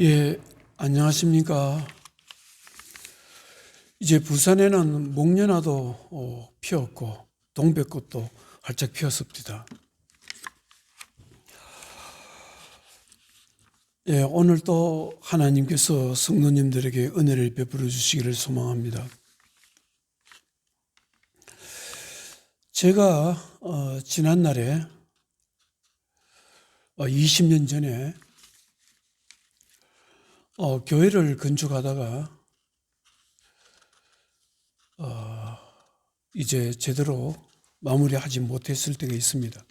예, 안녕하십니까. 이제 부산에는 목련화도 피었고 동백꽃도 활짝 피었습니다. 예, 오늘 또 하나님께서 성도님들에게 은혜를 베풀어 주시기를 소망합니다. 제가 지난날에 20년 전에 교회를 건축하다가 이제 제대로 마무리하지 못했을 때가 있습니다.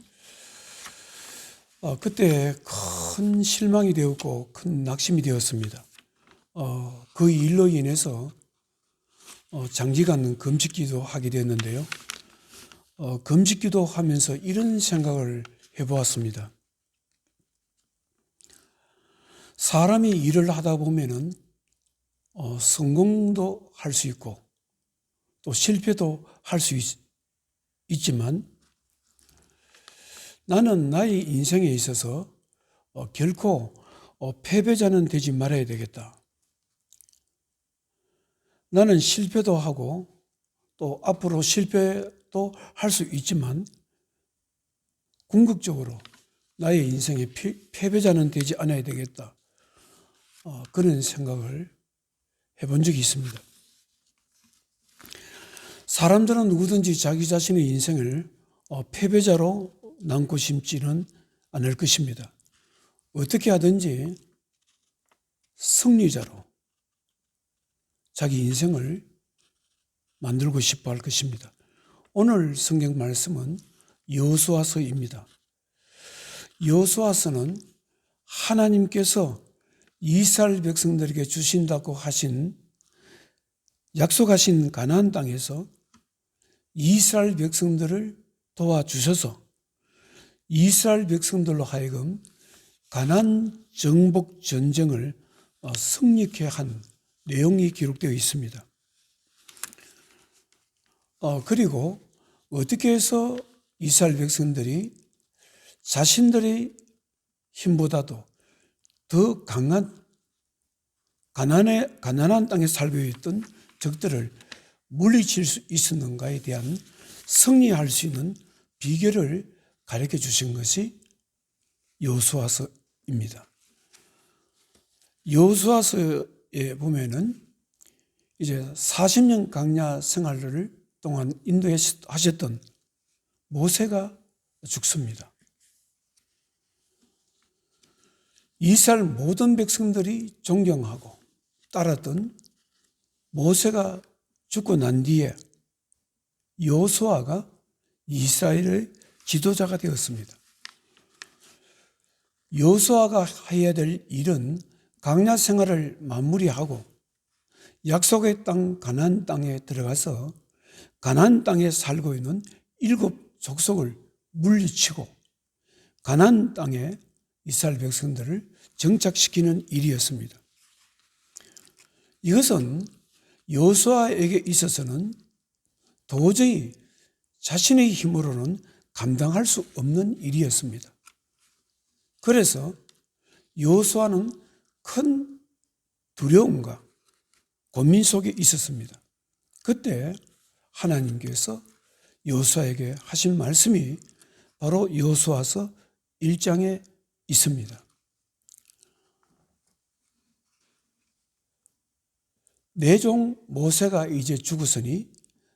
그때 큰 실망이 되었고 큰 낙심이 되었습니다. 그 일로 인해서 장기간 금식기도 하게 되었는데요. 금식기도 하면서 이런 생각을 해보았습니다. 사람이 일을 하다 보면은 성공도 할 수 있고 또 실패도 할 수 있지만 나는 나의 인생에 있어서 결코 패배자는 되지 말아야 되겠다. 나는 실패도 하고 또 앞으로 실패도 할 수 있지만 궁극적으로 나의 인생에 패배자는 되지 않아야 되겠다. 그런 생각을 해본 적이 있습니다. 사람들은 누구든지 자기 자신의 인생을 패배자로 남고 싶지는 않을 것입니다. 어떻게 하든지 승리자로 자기 인생을 만들고 싶어 할 것입니다. 오늘 성경 말씀은 여호수아서입니다. 여호수아서는 하나님께서 이스라엘 백성들에게 주신다고 하신 약속하신 가나안 땅에서 이스라엘 백성들을 도와주셔서 이스라엘 백성들로 하여금 가나안 정복 전쟁을 승리케 한 내용이 기록되어 있습니다. 그리고 어떻게 해서 이스라엘 백성들이 자신들의 힘보다도 더 강한 가난한 땅에 살고 있던 적들을 물리칠 수 있었는가에 대한 승리할 수 있는 비결을 가르쳐 주신 것이 여호수아서입니다. 여호수아서에 보면은 이제 40년 광야 생활을 동안 인도하셨던 모세가 죽습니다. 이스라엘 모든 백성들이 존경하고 따랐던 모세가 죽고 난 뒤에 여호수아가 이스라엘의 지도자가 되었습니다. 여호수아가 해야 될 일은 광야 생활을 마무리하고 약속의 땅 가나안 땅에 들어가서 가나안 땅에 살고 있는 7 족속을 물리치고 가나안 땅에 이스라엘 백성들을 정착시키는 일이었습니다. 이것은 여호수아에게 있어서는 도저히 자신의 힘으로는 감당할 수 없는 일이었습니다. 그래서 여호수아는 큰 두려움과 고민 속에 있었습니다. 그때 하나님께서 여호수아에게 하신 말씀이 바로 여호수아서 1장에 있습니다. 내 종 모세가 이제 죽었으니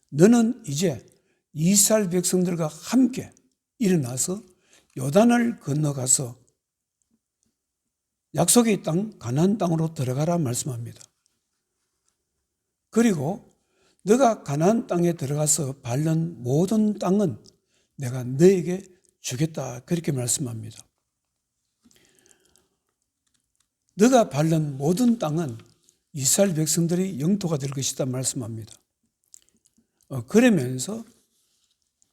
너는 이제 이스라엘 백성들과 함께 일어나서 요단을 건너가서 약속의 땅 가나안 땅으로 들어가라 말씀합니다. 그리고 너가 가나안 땅에 들어가서 밟는 모든 땅은 내가 너에게 주겠다 그렇게 말씀합니다. 너가 밟는 모든 땅은 이스라엘 백성들의 영토가 될 것이다 말씀합니다. 그러면서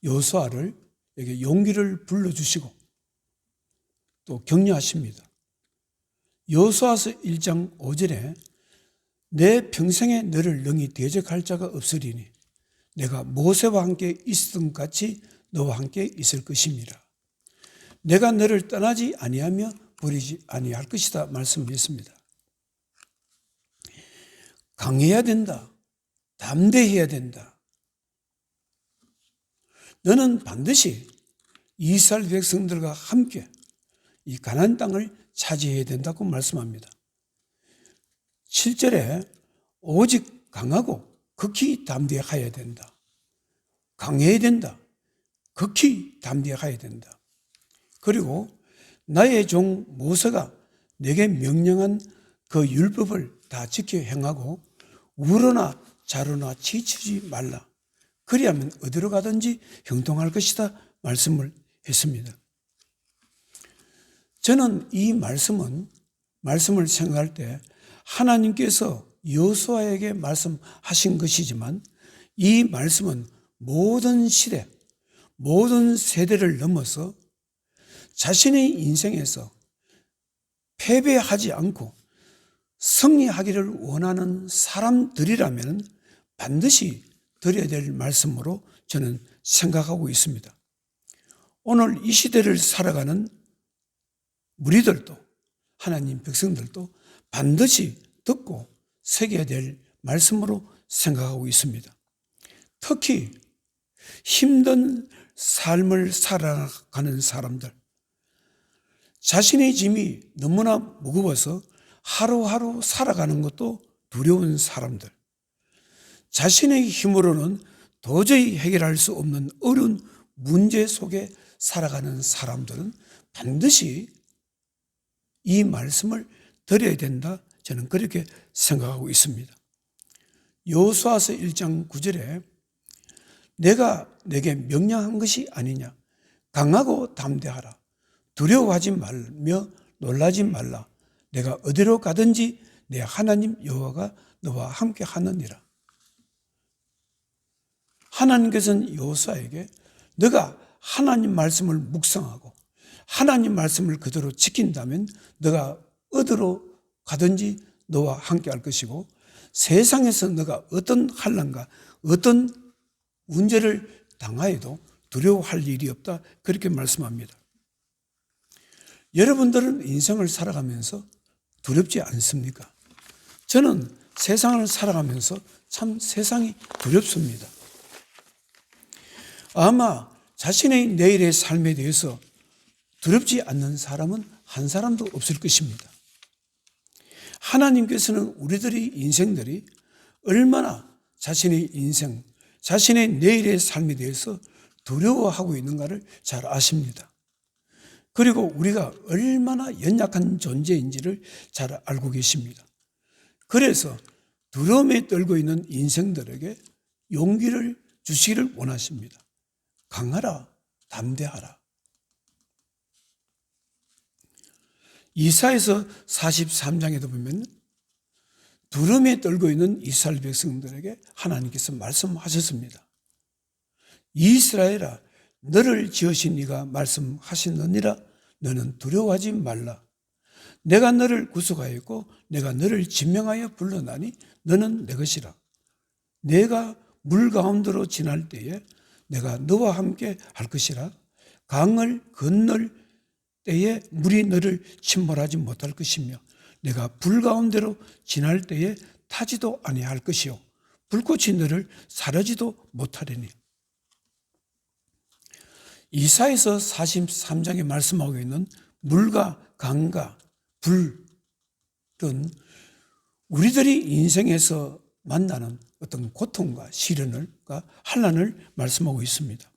여호수아를 여기 용기를 불러주시고 또 격려하십니다. 여호수아서 1장 5절에 내 평생에 너를 능히 대적할 자가 없으리니 내가 모세와 함께 있었던 같이 너와 함께 있을 것임이라. 내가 너를 떠나지 아니하며 버리지 아니할 것이다 말씀했습니다. 강해야 된다. 담대해야 된다. 너는 반드시 이스라엘 백성들과 함께 이 가나안 땅을 차지해야 된다고 말씀합니다. 7절에 오직 강하고 극히 담대해야 된다. 강해야 된다. 극히 담대해야 된다. 그리고 나의 종 모세가 내게 명령한 그 율법을 다 지켜 행하고 우러나 좌로나 지치지 말라. 그리하면 어디로 가든지 형통할 것이다 말씀을 했습니다. 저는 이 말씀을 생각할 때 하나님께서 여호수아에게 말씀하신 것이지만 이 말씀은 모든 시대, 모든 세대를 넘어서 자신의 인생에서 패배하지 않고 승리하기를 원하는 사람들이라면 반드시 드려야 될 말씀으로 저는 생각하고 있습니다. 오늘 이 시대를 살아가는 무리들도 하나님 백성들도 반드시 듣고 새겨야 될 말씀으로 생각하고 있습니다. 특히 힘든 삶을 살아가는 사람들, 자신의 짐이 너무나 무거워서 하루하루 살아가는 것도 두려운 사람들, 자신의 힘으로는 도저히 해결할 수 없는 어려운 문제 속에 살아가는 사람들은 반드시 이 말씀을 드려야 된다. 저는 그렇게 생각하고 있습니다. 여호수아서 1장 9절에 내가 내게 명령한 것이 아니냐. 강하고 담대하라. 두려워하지 말며 놀라지 말라. 내가 어디로 가든지 내 하나님 여호와가 너와 함께 하느니라. 하나님께서는 여호수아에게 너가 하나님 말씀을 묵상하고 하나님 말씀을 그대로 지킨다면 너가 어디로 가든지 너와 함께 할 것이고 세상에서 너가 어떤 환난과 어떤 문제를 당하여도 두려워할 일이 없다. 그렇게 말씀합니다. 여러분들은 인생을 살아가면서 두렵지 않습니까? 저는 세상을 살아가면서 참 세상이 두렵습니다. 아마 자신의 내일의 삶에 대해서 두렵지 않는 사람은 한 사람도 없을 것입니다. 하나님께서는 우리들의 인생들이 얼마나 자신의 인생, 자신의 내일의 삶에 대해서 두려워하고 있는가를 잘 아십니다. 그리고 우리가 얼마나 연약한 존재인지를 잘 알고 계십니다. 그래서 두려움에 떨고 있는 인생들에게 용기를 주시기를 원하십니다. 강하라, 담대하라. 이사야서 43장에도 보면 두려움에 떨고 있는 이스라엘 백성들에게 하나님께서 말씀하셨습니다. 이스라엘아, 너를 지으신 이가 말씀하시느니라. 너는 두려워하지 말라. 내가 너를 구속하였고 내가 너를 지명하여 불러나니 너는 내 것이라. 내가 물 가운데로 지날 때에 내가 너와 함께 할 것이라. 강을 건널 때에 물이 너를 침몰하지 못할 것이며 내가 불 가운데로 지날 때에 타지도 아니할 것이요 불꽃이 너를 사르지도 못하리니. 이사야서 43장에 말씀하고 있는 물과 강과 불은 우리들이 인생에서 만나는 어떤 고통과 시련과 환난을 말씀하고 있습니다.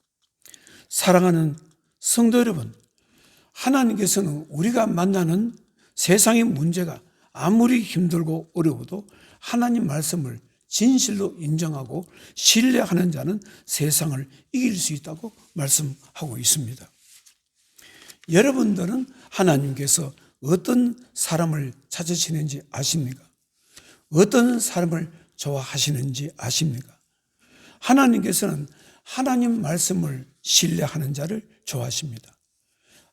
사랑하는 성도 여러분, 하나님께서는 우리가 만나는 세상의 문제가 아무리 힘들고 어려워도 하나님 말씀을 진실로 인정하고 신뢰하는 자는 세상을 이길 수 있다고 말씀하고 있습니다. 여러분들은 하나님께서 어떤 사람을 찾으시는지 아십니까? 어떤 사람을 좋아하시는지 아십니까? 하나님께서는 하나님 말씀을 신뢰하는 자를 좋아하십니다.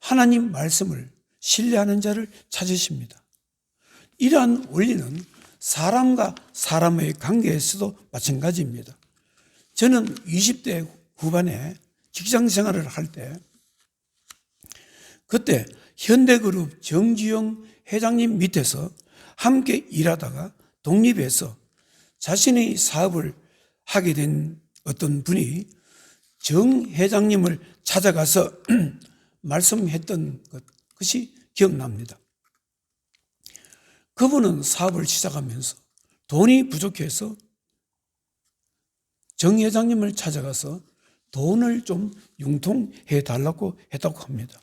하나님 말씀을 신뢰하는 자를 찾으십니다. 이러한 원리는 사람과 사람의 관계에서도 마찬가지입니다. 저는 20대 후반에 직장 생활을 할 때 그때 현대그룹 정지용 회장님 밑에서 함께 일하다가 독립해서 자신의 사업을 하게 된 어떤 분이 정 회장님을 찾아가서 말씀했던 것이 기억납니다. 그분은 사업을 시작하면서 돈이 부족해서 정 회장님을 찾아가서 돈을 좀 융통해 달라고 했다고 합니다.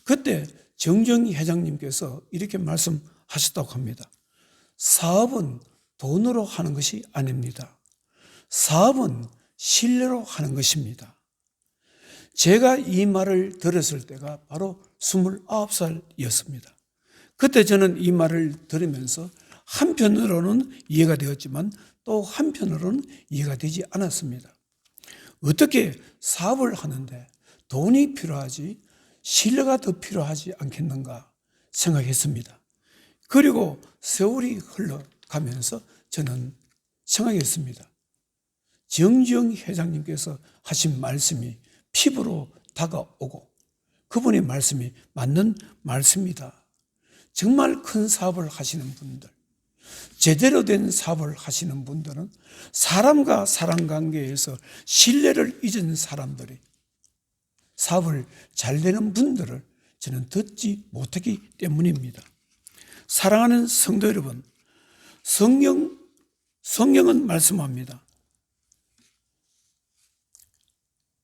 그때 정정 회장님께서 이렇게 말씀하셨다고 합니다. 사업은 돈으로 하는 것이 아닙니다. 사업은 신뢰로 하는 것입니다. 제가 이 말을 들었을 때가 바로 29살이었습니다. 그때 저는 이 말을 들으면서 한편으로는 이해가 되었지만 또 한편으로는 이해가 되지 않았습니다. 어떻게 사업을 하는데 돈이 필요하지 신뢰가 더 필요하지 않겠는가 생각했습니다. 그리고 세월이 흘러가면서 저는 생각했습니다. 정지영 회장님께서 하신 말씀이 피부로 다가오고 그분의 말씀이 맞는 말씀이다. 정말 큰 사업을 하시는 분들, 제대로 된 사업을 하시는 분들은 사람과 사람 관계에서 신뢰를 잊은 사람들이 사업을 잘 되는 분들을 저는 듣지 못하기 때문입니다. 사랑하는 성도 여러분, 성경은 말씀합니다.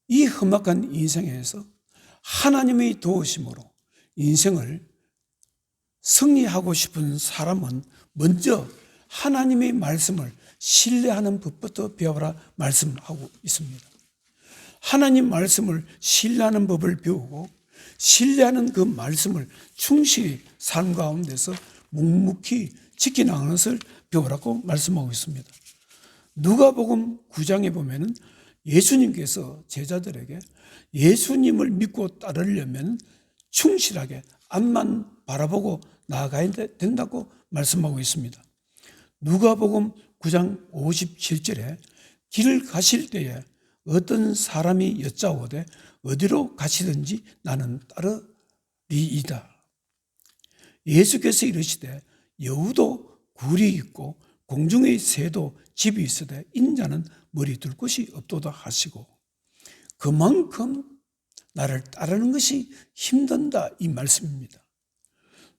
이 험악한 인생에서 하나님의 도우심으로 인생을 승리하고 싶은 사람은 먼저 하나님의 말씀을 신뢰하는 법부터 배워라 말씀하고 있습니다. 하나님 말씀을 신뢰하는 법을 배우고 신뢰하는 그 말씀을 충실히 삶 가운데서 묵묵히 지켜나가는 것을 배우라고 말씀하고 있습니다. 누가복음 9장에 보면은 예수님께서 제자들에게 예수님을 믿고 따르려면 충실하게 앞만 바라보고 나아가야 된다고 말씀하고 있습니다. 누가복음 9장 57절에 길을 가실 때에 어떤 사람이 여짜오되 어디로 가시든지 나는 따르리이다. 예수께서 이르시되 여우도 굴이 있고 공중의 새도 집이 있으되 인자는 머리 둘 곳이 없도다 하시고 그만큼 나를 따르는 것이 힘든다 이 말씀입니다.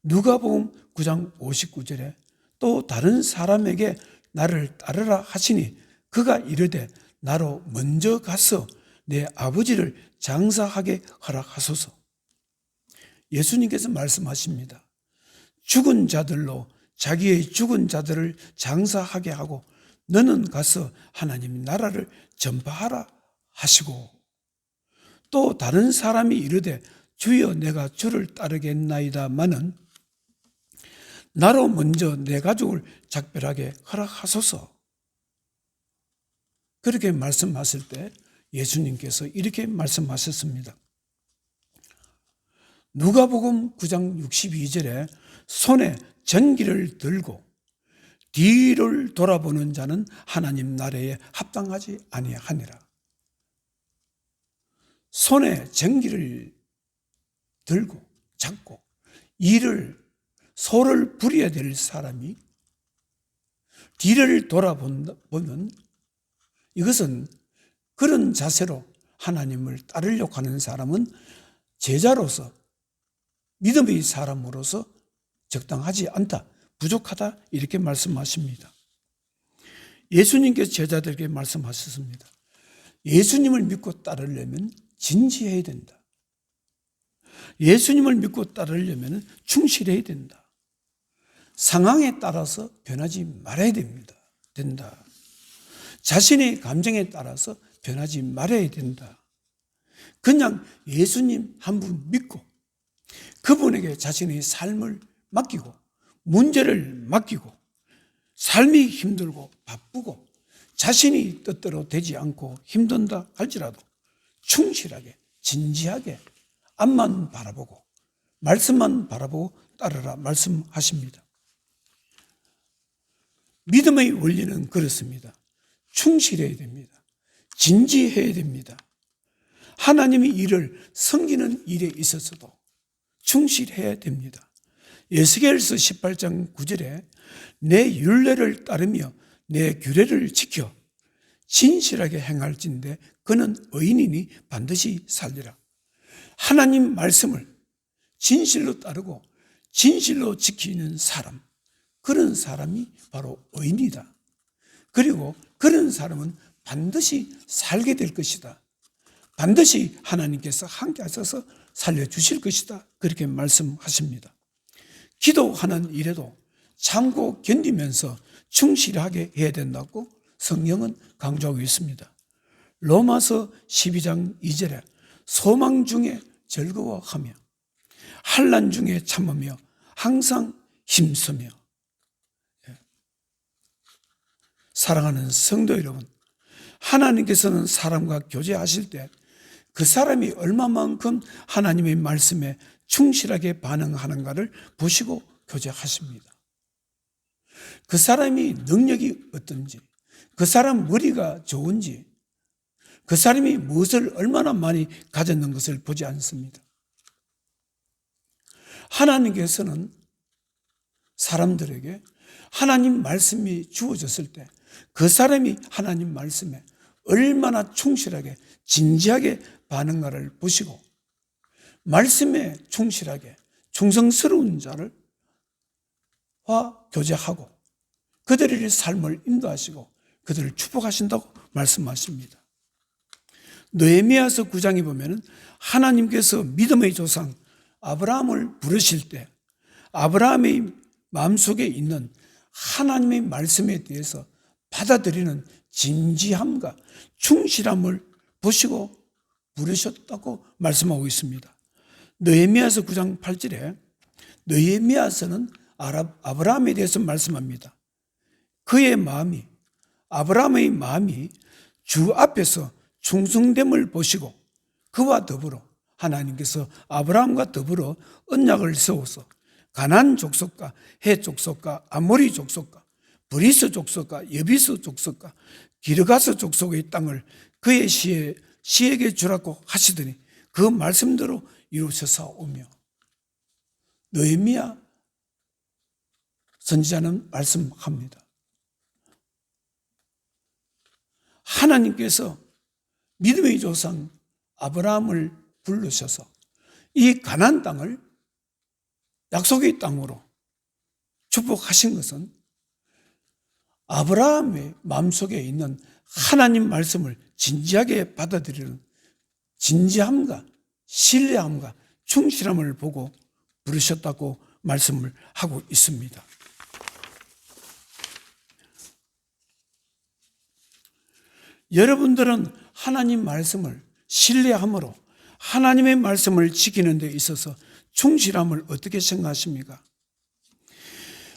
누가복음 9장 59절에 또 다른 사람에게 나를 따르라 하시니 그가 이르되 나로 먼저 가서 내 아버지를 장사하게 하라 하소서. 예수님께서 말씀하십니다. 죽은 자들로 자기의 죽은 자들을 장사하게 하고 너는 가서 하나님 나라를 전파하라 하시고 또 다른 사람이 이르되 주여 내가 주를 따르겠나이다마는 나로 먼저 내 가족을 작별하게 하라 하소서. 그렇게 말씀하실 때 예수님께서 이렇게 말씀하셨습니다. 누가복음 9장 62절에 손에 전기를 들고 뒤를 돌아보는 자는 하나님 나라에 합당하지 아니하니라. 손에 전기를 들고 잡고 소를 부려야 될 사람이 뒤를 돌아보면 이것은 그런 자세로 하나님을 따르려고 하는 사람은 제자로서 믿음의 사람으로서 적당하지 않다, 부족하다 이렇게 말씀하십니다. 예수님께서 제자들에게 말씀하셨습니다. 예수님을 믿고 따르려면 진지해야 된다. 예수님을 믿고 따르려면 충실해야 된다. 상황에 따라서 변하지 말아야 된다. 자신의 감정에 따라서 변하지 말아야 된다. 그냥 예수님 한 분 믿고 그분에게 자신의 삶을 맡기고 문제를 맡기고 삶이 힘들고 바쁘고 자신이 뜻대로 되지 않고 힘든다 할지라도 충실하게 진지하게 앞만 바라보고 말씀만 바라보고 따르라 말씀하십니다. 믿음의 원리는 그렇습니다. 충실해야 됩니다. 진지해야 됩니다. 하나님의 일을 섬기는 일에 있어서도 충실해야 됩니다. 에스겔서 18장 9절에 내 율례를 따르며 내 규례를 지켜 진실하게 행할진대 그는 의인이니 반드시 살리라. 하나님 말씀을 진실로 따르고 진실로 지키는 사람, 그런 사람이 바로 의인이다. 그리고 그런 사람은 반드시 살게 될 것이다. 반드시 하나님께서 함께 하셔서 살려주실 것이다. 그렇게 말씀하십니다. 기도하는 일에도 참고 견디면서 충실하게 해야 된다고 성경은 강조하고 있습니다. 로마서 12장 2절에 소망 중에 즐거워하며 환난 중에 참으며 항상 힘쓰며. 사랑하는 성도 여러분, 하나님께서는 사람과 교제하실 때 그 사람이 얼마만큼 하나님의 말씀에 충실하게 반응하는가를 보시고 교제하십니다. 그 사람이 능력이 어떤지, 그 사람 머리가 좋은지, 그 사람이 무엇을 얼마나 많이 가졌는 것을 보지 않습니다. 하나님께서는 사람들에게 하나님 말씀이 주어졌을 때 그 사람이 하나님 말씀에 얼마나 충실하게 진지하게 반응하를 보시고 말씀에 충실하게 충성스러운 자를 교제하고 그들의 삶을 인도하시고 그들을 축복하신다고 말씀하십니다. 느헤미야서 9장에 보면 하나님께서 믿음의 조상 아브라함을 부르실 때 아브라함의 마음속에 있는 하나님의 말씀에 대해서 받아들이는 진지함과 충실함을 보시고 부르셨다고 말씀하고 있습니다. 느헤미야서 9장 8절에 느헤미야서는 아브라함에 대해서 말씀합니다. 그의 마음이, 아브라함의 마음이 주 앞에서 충성됨을 보시고 그와 더불어 하나님께서 아브라함과 더불어 언약을 세워서 가나안 족속과 헷 족속과 아모리 족속과 브리스 족속과 여비스 족속과 기르가스 족속의 땅을 그의 시에게 주라고 하시더니 그 말씀대로 이루셔서오며. 느헤미야 선지자는 말씀합니다. 하나님께서 믿음의 조상 아브라함을 부르셔서 이 가나안 땅을 약속의 땅으로 축복하신 것은 아브라함의 마음속에 있는 하나님 말씀을 진지하게 받아들이는 진지함과 신뢰함과 충실함을 보고 부르셨다고 말씀을 하고 있습니다. 여러분들은 하나님 말씀을 신뢰함으로 하나님의 말씀을 지키는 데 있어서 충실함을 어떻게 생각하십니까?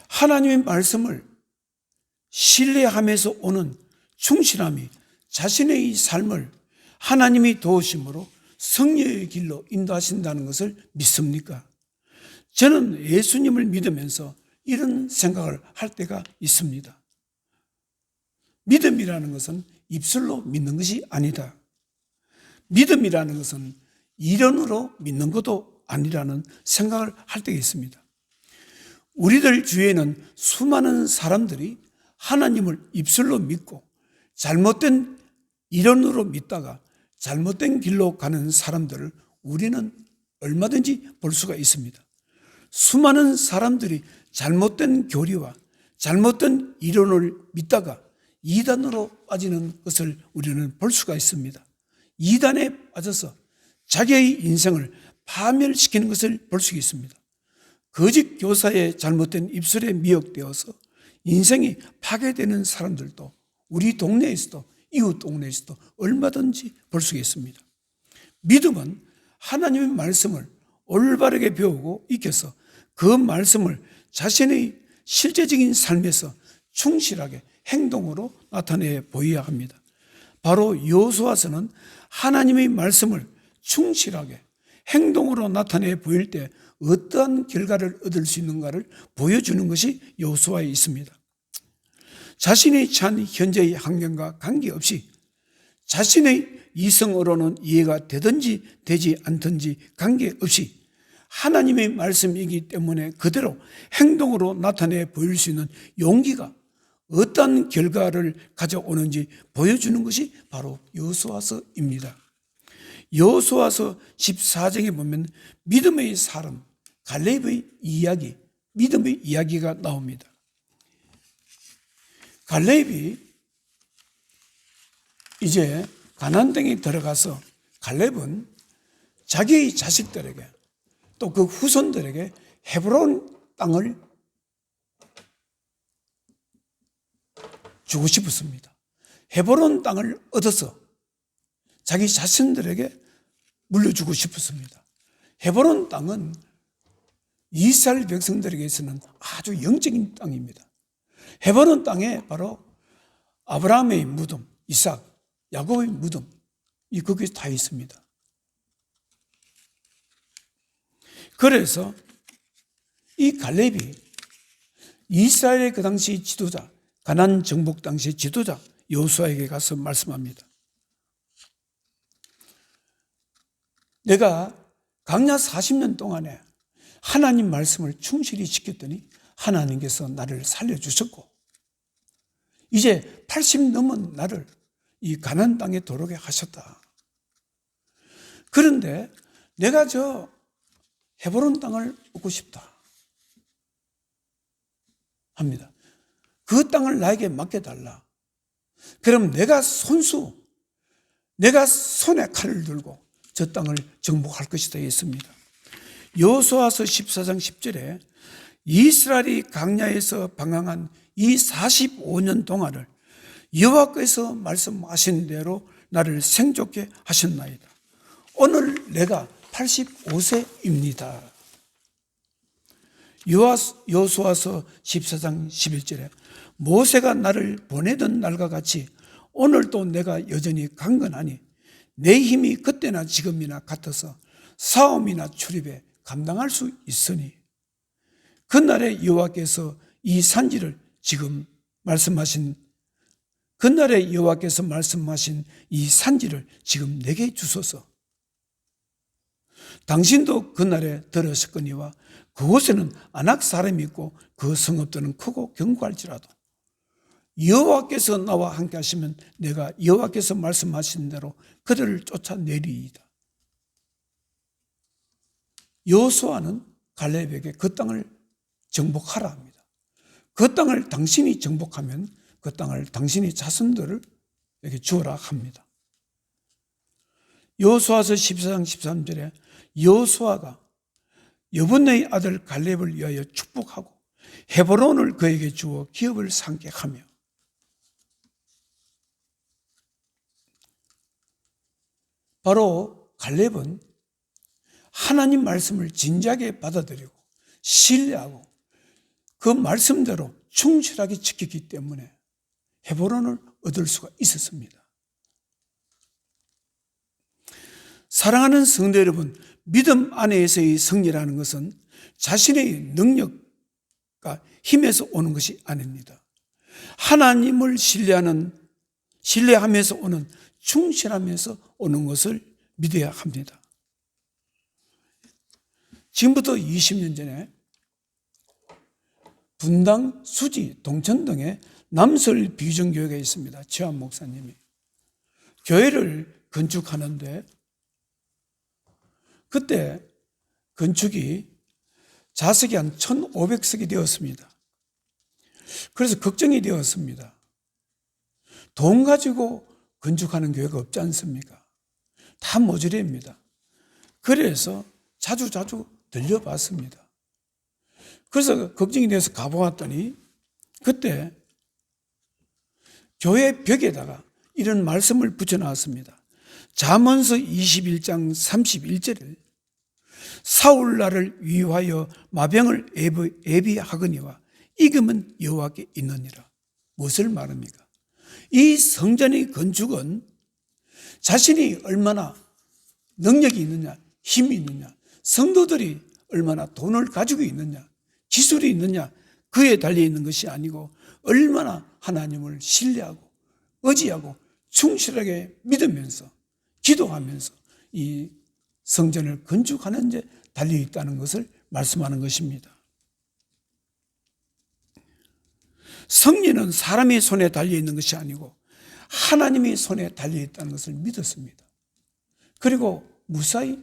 하나님의 말씀을 신뢰함에서 오는 충실함이 자신의 삶을 하나님이 도우심으로 성령의 길로 인도하신다는 것을 믿습니까? 저는 예수님을 믿으면서 이런 생각을 할 때가 있습니다. 믿음이라는 것은 입술로 믿는 것이 아니다. 믿음이라는 것은 이론으로 믿는 것도 아니라는 생각을 할 때가 있습니다. 우리들 주위에는 수많은 사람들이 하나님을 입술로 믿고 잘못된 이론으로 믿다가 잘못된 길로 가는 사람들을 우리는 얼마든지 볼 수가 있습니다. 수많은 사람들이 잘못된 교리와 잘못된 이론을 믿다가 이단으로 빠지는 것을 우리는 볼 수가 있습니다. 이단에 빠져서 자기의 인생을 파멸시키는 것을 볼 수 있습니다. 거짓 교사의 잘못된 입술에 미혹되어서 인생이 파괴되는 사람들도 우리 동네에서도 이웃 동네에서도 얼마든지 볼 수 있습니다. 믿음은 하나님의 말씀을 올바르게 배우고 익혀서 그 말씀을 자신의 실제적인 삶에서 충실하게 행동으로 나타내 보여야 합니다. 바로 여호수아서는 하나님의 말씀을 충실하게 행동으로 나타내 보일 때 어떠한 결과를 얻을 수 있는가를 보여주는 것이 여호수아에 있습니다. 자신이 처한 현재의 환경과 관계없이 자신의 이성으로는 이해가 되든지 되지 않든지 관계없이 하나님의 말씀이기 때문에 그대로 행동으로 나타내 보일 수 있는 용기가 어떤 결과를 가져오는지 보여주는 것이 바로 여호수아서입니다. 여호수아서 14장에 보면 믿음의 사람 갈렙의 이야기, 믿음의 이야기가 나옵니다. 갈렙이 이제 가나안 땅에 들어가서 갈렙은 자기의 자식들에게 또 그 후손들에게 헤브론 땅을 주고 싶었습니다. 헤브론 땅을 얻어서 자기 자신들에게 물려주고 싶었습니다. 헤브론 땅은 이스라엘 백성들에게서는 아주 영적인 땅입니다. 헤브론 땅에 바로 아브라함의 무덤, 이삭, 야곱의 무덤, 거기에 다 있습니다. 그래서 이 갈렙이 이스라엘의 그 당시 지도자, 가나안 정복 당시 지도자 여호수아에게 가서 말씀합니다. 내가 광야 40년 동안에 하나님 말씀을 충실히 지켰더니 하나님께서 나를 살려주셨고 이제 80 넘은 나를 이 가나안 땅에 들어오게 하셨다. 그런데 내가 저 헤브론 땅을 얻고 싶다 합니다. 그 땅을 나에게 맡겨달라. 그럼 내가 손에 칼을 들고 저 땅을 정복할 것이다 했습니다. 여호수아서 14장 10절에 이스라엘이 광야에서 방황한 이 45년 동안을 여호와께서 말씀하신 대로 나를 생존케 하셨나이다. 오늘 내가 85세입니다. 여호수아서 14장 11절에 모세가 나를 보내던 날과 같이 오늘도 내가 여전히 강건하니 내 힘이 그때나 지금이나 같아서 싸움이나 출입에 감당할 수 있으니 그날에 여호와께서 이 산지를 그날에 여호와께서 말씀하신 이 산지를 지금 내게 주소서. 당신도 그날에 들으셨거니와 그곳에는 아낙 사람이 있고 그 성읍들은 크고 견고할지라도 여호와께서 나와 함께 하시면 내가 여호와께서 말씀하신 대로 그들을 쫓아내리이다. 여호수아는 갈렙에게 그 땅을 정복하라 합니다. 그 땅을 당신이 정복하면 그 땅을 당신의 자손들에게 주어라 합니다. 여호수아서 14장 13절에 여호수아가 여분네의 아들 갈렙을 위하여 축복하고 헤브론을 그에게 주어 기업을 삼게 하며 바로 갈렙은 하나님 말씀을 진지하게 받아들이고 신뢰하고 그 말씀대로 충실하게 지켰기 때문에 헤브론을 얻을 수가 있었습니다. 사랑하는 성도 여러분, 믿음 안에서의 승리라는 것은 자신의 능력과 힘에서 오는 것이 아닙니다. 하나님을 신뢰하면서 오는 충실하면서 오는 것을 믿어야 합니다. 지금부터 20년 전에 분당, 수지, 동천 등에 남설 비전교회가 있습니다. 최한 목사님이 교회를 건축하는데 그때 건축이 자석이 한 1,500석이 되었습니다. 그래서 걱정이 되었습니다. 돈 가지고 건축하는 교회가 없지 않습니까? 다 모자랍니다. 그래서 자주 들려봤습니다. 그래서 걱정이 돼서 가보았더니 그때 교회 벽에다가 이런 말씀을 붙여놨습니다. 잠언서 21장 31절에 사울 나를 위하여 마병을 예비하거니와 이금은 여호와께 있느니라. 무엇을 말합니까? 이 성전의 건축은 자신이 얼마나 능력이 있느냐, 힘이 있느냐, 성도들이 얼마나 돈을 가지고 있느냐, 기술이 있느냐, 그에 달려있는 것이 아니고 얼마나 하나님을 신뢰하고 의지하고 충실하게 믿으면서 기도하면서 이 성전을 건축하는 데 달려있다는 것을 말씀하는 것입니다. 승리는 사람의 손에 달려있는 것이 아니고 하나님의 손에 달려있다는 것을 믿었습니다. 그리고 무사히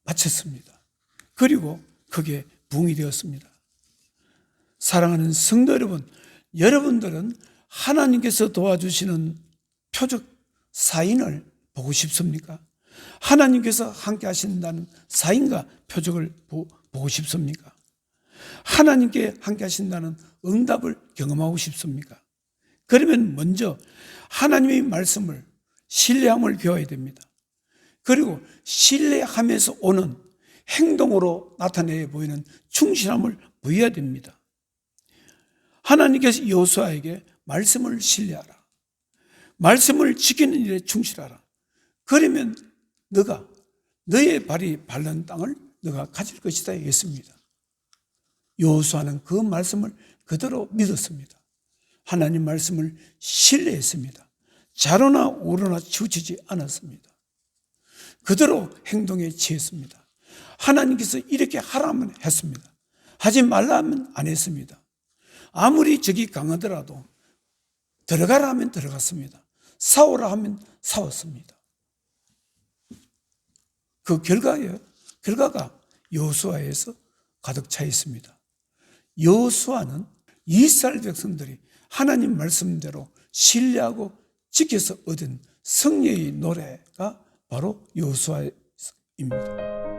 마쳤습니다. 그리고 그게 부흥이 되었습니다. 사랑하는 성도 여러분, 여러분들은 하나님께서 도와주시는 표적 사인을 보고 싶습니까? 하나님께서 함께 하신다는 사인과 표적을 보고 싶습니까? 하나님께 함께 하신다는 응답을 경험하고 싶습니까? 그러면 먼저 하나님의 말씀을 신뢰함을 배워야 됩니다. 그리고 신뢰하면서 오는 행동으로 나타내 보이는 충실함을 보여야 됩니다. 하나님께서 여호수아에게 말씀을 신뢰하라. 말씀을 지키는 일에 충실하라. 그러면 너가 너의 발이 밟는 땅을 너가 가질 것이다 했습니다. 여호수아는 그 말씀을 그대로 믿었습니다. 하나님 말씀을 신뢰했습니다. 좌로나 우로나 치우치지 않았습니다. 그대로 행동에 취했습니다. 하나님께서 이렇게 하라면 했습니다. 하지 말라면 안 했습니다. 아무리 적이 강하더라도 들어가라 하면 들어갔습니다. 싸우라 하면 싸웠습니다. 그 결과가 여호수아에서 가득 차 있습니다. 여호수아는 이스라엘 백성들이 하나님 말씀대로 신뢰하고 지켜서 얻은 승리의 노래가 바로 여호수아입니다.